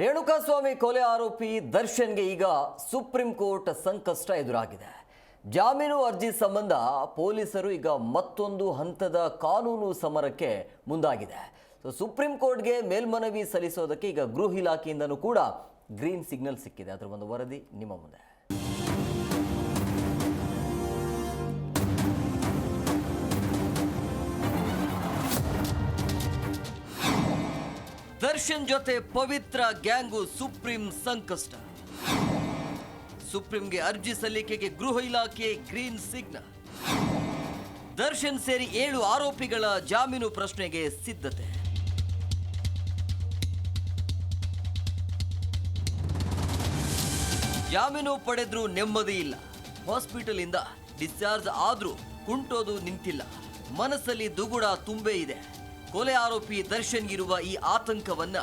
ರೇಣುಕಾಸ್ವಾಮಿ ಕೊಲೆ ಆರೋಪಿ ದರ್ಶನ್ಗೆ ಈಗ ಸುಪ್ರೀಂ ಕೋರ್ಟ್ ಸಂಕಷ್ಟ ಎದುರಾಗಿದೆ. ಜಾಮೀನು ಅರ್ಜಿ ಸಂಬಂಧ ಪೊಲೀಸರು ಈಗ ಮತ್ತೊಂದು ಹಂತದ ಕಾನೂನು ಸಮರಕ್ಕೆ ಮುಂದಾಗಿದೆ. ಸುಪ್ರೀಂ ಕೋರ್ಟ್ಗೆ ಮೇಲ್ಮನವಿ ಸಲ್ಲಿಸೋದಕ್ಕೆ ಈಗ ಗೃಹ ಇಲಾಖೆಯಿಂದನೂ ಕೂಡ ಗ್ರೀನ್ ಸಿಗ್ನಲ್ ಸಿಕ್ಕಿದೆ. ಅದರ ಒಂದು ವರದಿ ನಿಮ್ಮ ಮುಂದೆ. ದರ್ಶನ್ ಜೊತೆ ಪವಿತ್ರ ಗ್ಯಾಂಗು ಸುಪ್ರೀಂ ಸಂಕಷ್ಟ. ಸುಪ್ರೀಂಗೆ ಅರ್ಜಿ ಸಲ್ಲಿಕೆಗೆ ಗೃಹ ಇಲಾಖೆ ಗ್ರೀನ್ ಸಿಗ್ನಲ್. ದರ್ಶನ್ ಸೇರಿ 7 ಆರೋಪಿಗಳ ಜಾಮೀನು ಪ್ರಶ್ನೆಗೆ ಸಿದ್ಧತೆ. ಜಾಮೀನು ಪಡೆದ್ರೂ ನೆಮ್ಮದಿ ಇಲ್ಲ. ಹಾಸ್ಪಿಟಲ್ ಇಂದ ಡಿಸ್ಚಾರ್ಜ್ ಆದ್ರೂ ಕುಂಟೋದು ನಿಂತಿಲ್ಲ. ಮನಸ್ಸಲ್ಲಿ ದುಗುಡ ತುಂಬೇ ಇದೆ. ಕೊಲೆ ಆರೋಪಿ ದರ್ಶನ್ಗಿರುವ ಈ ಆತಂಕವನ್ನ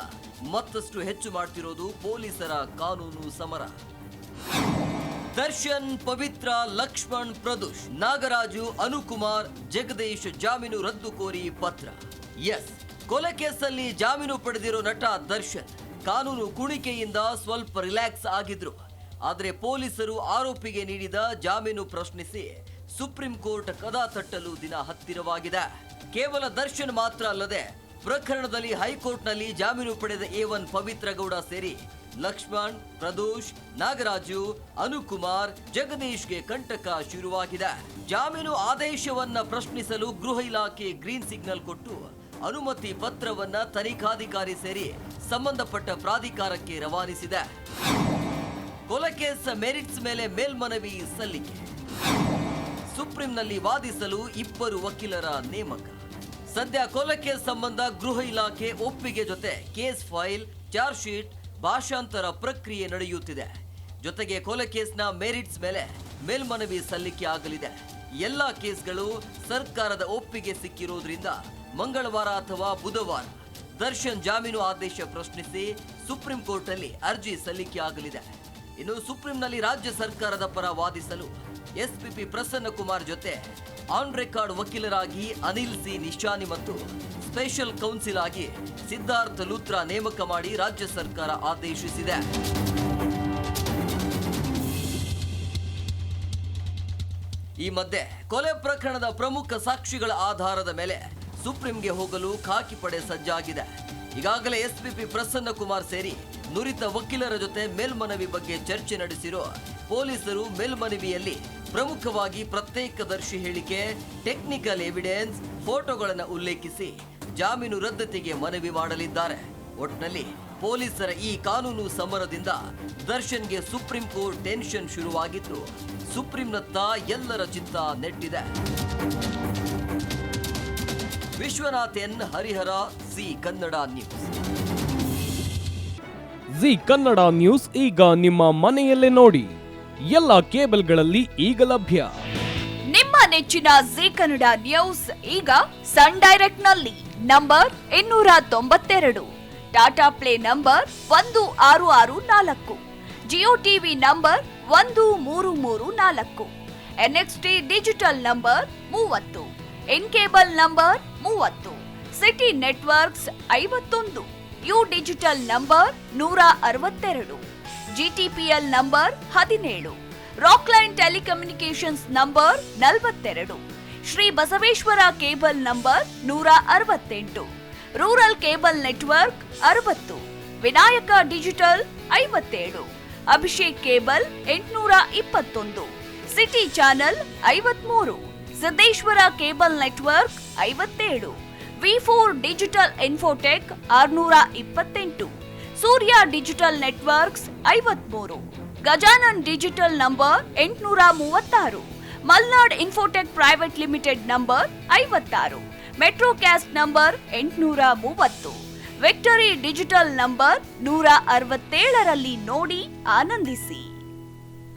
ಮತ್ತಷ್ಟು ಹೆಚ್ಚು ಮಾಡ್ತಿರೋದು ಪೊಲೀಸರ ಕಾನೂನು ಸಮರ. ದರ್ಶನ್, ಪವಿತ್ರ, ಲಕ್ಷ್ಮಣ್, ಪ್ರದೋಷ್, ನಾಗರಾಜು, ಅನುಕುಮಾರ್, ಜಗದೀಶ್ ಜಾಮೀನು ರದ್ದು ಕೋರಿ ಪತ್ರ. ಎಸ್, ಕೊಲೆ ಕೇಸಲ್ಲಿ ಜಾಮೀನು ಪಡೆದಿರೋ ನಟ ದರ್ಶನ್ ಕಾನೂನು ಕುಣಿಕೆಯಿಂದ ಸ್ವಲ್ಪ ರಿಲ್ಯಾಕ್ಸ್ ಆಗಿದ್ರು. ಆದರೆ ಪೊಲೀಸರು ಆರೋಪಿಗೆ ನೀಡಿದ ಜಾಮೀನು ಪ್ರಶ್ನಿಸಿ ಸುಪ್ರೀಂ ಕೋರ್ಟ್ ಕದ ತಟ್ಟಲು ದಿನ ಹತ್ತಿರವಾಗಿದೆ. ಕೇವಲ ದರ್ಶನ್ ಮಾತ್ರ ಅಲ್ಲದೆ ಪ್ರಕರಣದಲ್ಲಿ ಹೈಕೋರ್ಟ್ನಲ್ಲಿ ಜಾಮೀನು ಪಡೆದ A1 ಪವಿತ್ರ ಗೌಡ ಸೇರಿ ಲಕ್ಷ್ಮಣ್, ಪ್ರದೋಷ್, ನಾಗರಾಜು, ಅನುಕುಮಾರ್, ಜಗದೀಶ್ಗೆ ಕಂಟಕ ಶುರುವಾಗಿದೆ. ಜಾಮೀನು ಆದೇಶವನ್ನ ಪ್ರಶ್ನಿಸಲು ಗೃಹ ಇಲಾಖೆ ಗ್ರೀನ್ ಸಿಗ್ನಲ್ ಕೊಟ್ಟು ಅನುಮತಿ ಪತ್ರವನ್ನ ತನಿಖಾಧಿಕಾರಿ ಸೇರಿ ಸಂಬಂಧಪಟ್ಟ ಪ್ರಾಧಿಕಾರಕ್ಕೆ ರವಾನಿಸಿದೆ. ಕೊಲೆ ಕೇಸ್ ಮೆರಿಟ್ಸ್ ಮೇಲೆ ಮೇಲ್ಮನವಿ ಸಲ್ಲಿಕೆ. ಸುಪ್ರೀಂನಲ್ಲಿ ವಾದಿಸಲು 2 ವಕೀಲರ ನೇಮಕ. ಸದ್ಯ ಕೊಲೆ ಕೇಸ್ ಸಂಬಂಧ ಗೃಹ ಇಲಾಖೆ ಒಪ್ಪಿಗೆ ಜೊತೆ ಕೇಸ್ ಫೈಲ್, ಚಾರ್ಜ್ ಶೀಟ್, ಭಾಷಾಂತರ ಪ್ರಕ್ರಿಯೆ ನಡೆಯುತ್ತಿದೆ. ಜೊತೆಗೆ ಕೊಲೆ ಕೇಸ್ನ ಮೆರಿಟ್ಸ್ ಮೇಲೆ ಮೇಲ್ಮನವಿ ಸಲ್ಲಿಕೆ ಆಗಲಿದೆ. ಎಲ್ಲ ಕೇಸ್ಗಳು ಸರ್ಕಾರದ ಒಪ್ಪಿಗೆ ಸಿಕ್ಕಿರೋದ್ರಿಂದ ಮಂಗಳವಾರ ಅಥವಾ ಬುಧವಾರ ದರ್ಶನ್ ಜಾಮೀನು ಆದೇಶ ಪ್ರಶ್ನಿಸಿ ಸುಪ್ರೀಂ ಕೋರ್ಟ್ ಅಲ್ಲಿ ಅರ್ಜಿ ಸಲ್ಲಿಕೆ ಆಗಲಿದೆ. ಇನ್ನು ಸುಪ್ರೀಂನಲ್ಲಿ ರಾಜ್ಯ ಸರ್ಕಾರದ ಪರ ವಾದಿಸಲು ಎಸ್ಪಿಪಿ ಪ್ರಸನ್ನ ಕುಮಾರ್ ಜೊತೆ ಆನ್ ರೆಕಾರ್ಡ್ ವಕೀಲರಾಗಿ ಅನಿಲ್ ಸಿ ನಿಶಾನಿ ಮತ್ತು ಸ್ಪೆಷಲ್ ಕೌನ್ಸಿಲ್ ಆಗಿ ಸಿದ್ಧಾರ್ಥ ಲೂತ್ರಾ ನೇಮಕ ಮಾಡಿ ರಾಜ್ಯ ಸರ್ಕಾರ ಆದೇಶಿಸಿದೆ. ಈ ಮಧ್ಯೆ ಕೊಲೆ ಪ್ರಕರಣದ ಪ್ರಮುಖ ಸಾಕ್ಷಿಗಳ ಆಧಾರದ ಮೇಲೆ ಸುಪ್ರೀಂಗೆ ಹೋಗಲು ಖಾಕಿ ಪಡೆ ಸಜ್ಜಾಗಿದೆ. ಈಗಾಗಲೇ ಎಸ್ಪಿಪಿ ಪ್ರಸನ್ನ ಕುಮಾರ್ ಸೇರಿ ನುರಿತ ವಕೀಲರ ಜೊತೆ ಮೇಲ್ಮನವಿ ಬಗ್ಗೆ ಚರ್ಚೆ ನಡೆಸಿರೋ ಪೊಲೀಸರು ಮೇಲ್ಮನವಿಯಲ್ಲಿ ಪ್ರಮುಖವಾಗಿ ಪ್ರತ್ಯೇಕದರ್ಶಿ ಹೇಳಿಕೆ, ಟೆಕ್ನಿಕಲ್ ಎವಿಡೆನ್ಸ್, ಫೋಟೋಗಳನ್ನು ಉಲ್ಲೇಖಿಸಿ ಜಾಮೀನು ರದ್ದತಿಗೆ ಮನವಿ ಮಾಡಲಿದ್ದಾರೆ. ಒಟ್ನಲ್ಲಿ ಪೊಲೀಸರ ಈ ಕಾನೂನು ಸಮರದಿಂದ ದರ್ಶನ್ಗೆ ಸುಪ್ರೀಂ ಕೋರ್ಟ್ ಟೆನ್ಷನ್ ಶುರುವಾಗಿದ್ದು ಸುಪ್ರೀಂನತ್ತ ಎಲ್ಲರ ಚಿತ್ತ ನೆಟ್ಟಿದೆ. Vishwanath N, Harihara, Zee Kannada news. Zee Kannada news ಈಗ ನಿಮ್ಮ ಮನೆಯಲ್ಲೇ ನೋಡಿ. ಎಲ್ಲ ಕೇಬಲ್ಗಳಲ್ಲಿ ಈಗ ಲಭ್ಯ. ನಿಮ್ಮ ನೆಚ್ಚಿನ ಜಿ ಕನ್ನಡ ನ್ಯೂಸ್ ಈಗ ಸನ್ ಡೈರೆಕ್ಟ್ ನಲ್ಲಿ number 292, Tata play number 1664, Jio TV number 1334, NXT digital number 30, in cable number 30, city networks 51, U digital number 162, GTPL number 17, Rockline telecommunications number 42, Shri Basaveshwara cable number 168, rural cable network 60, Vinayaka digital 57, Abhishek cable 821, city channel 53, Siddeshwara cable network 57, V4 digital Infotech 628, Surya digital networks 53, Gajanan digital number 836, Malnad infotech private limited number 56, Metrocast number 830, victory digital number 167ರಲ್ಲಿ ನೋಡಿ ಆನಂದಿಸಿ.